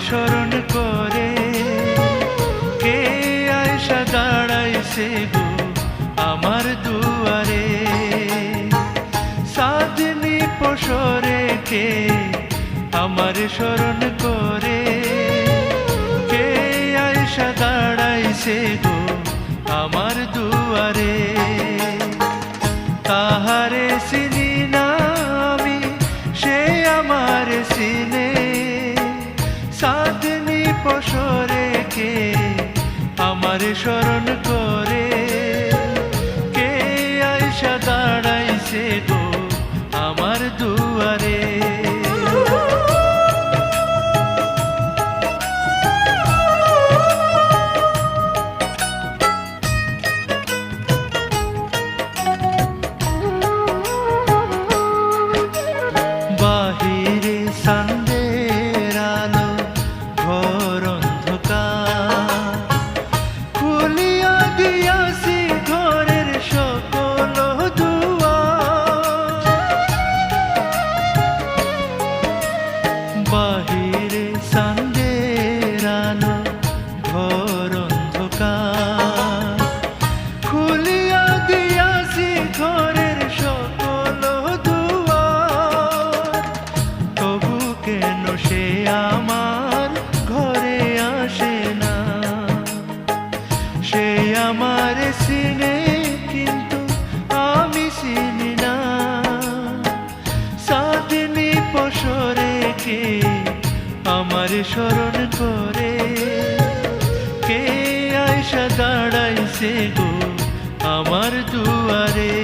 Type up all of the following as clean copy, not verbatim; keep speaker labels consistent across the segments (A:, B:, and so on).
A: স্মরণ করে কে আয়সা দাঁড়াইছে গো আমার দুয়ারে। সাধনি পসরে কে আমার স্মরণ করে কে আয়সা দাঁড়াইছে গো আমার দুয়ারে। তাহারে চিনি না আমি সে আমার চিনে, সাধনি পসরে কে আমার স্মরণ করে কে আয়সা দাঁড়াইছে গো আমার দুয়ারে। বাহিরে চাঁদের আলো ঘর অন্ধকার, খুলিয়া দিয়াছি ঘরের সকল দুয়ার। বাহিরে চাঁদের আলো ঘর অন্ধকার, খুলিয়া দিয়াছি ঘরের সকল দুয়ার। তবু কেন সে আমার ঘরে আসে না, সে আমার চিনে কিন্তু আমি চিনি না। সাধনি পসরে কে আমার স্মরণ করে কে আয়সা দাঁড়াইছে গো আমার দুয়ারে।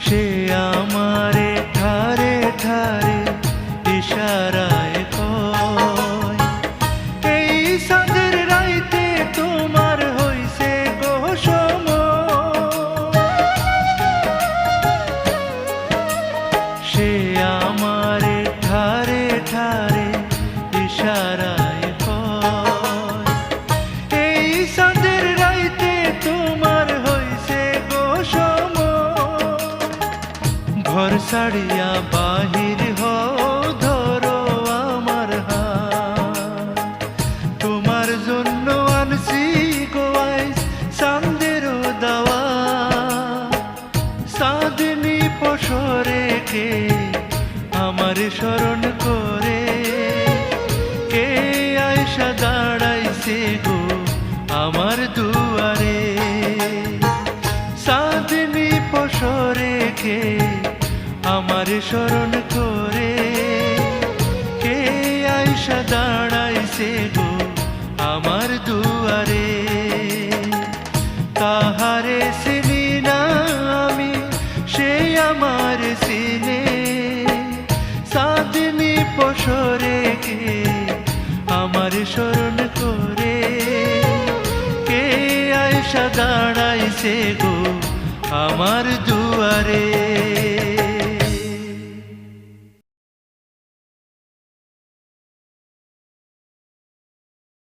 A: সে আমারে ঠারে ঠারে ইশারায় কয়, এই চাঁদের রাইতে তোমার হইছে গো সময়। সে আমারে ঠারে ঠারে ইশারায় কয়, এই চাঁদের রাইতে তোমার হইছে গো সময়। ঘর ছাড়িয়া বাহির হও ধরো আমার হাত, তোমার জন্য আনছি গো আইস চাঁদের দাওয়া। সাধনি পসরে কে আমার স্মরণ করে কে আয়সা দাঁড়াইছে গো আমার দুয়ারে। সাধনি পসরে কে আমার স্মরণ করে কে আয়সা দাঁড়াইছে গো আমার দুয়ারে। তাহারে চিনি না আমি সে আমার চিনে, সাধনি পসরে কে আমার স্মরণ করে কে আয়সা দাঁড়াইছে গো আমার দুয়ারে।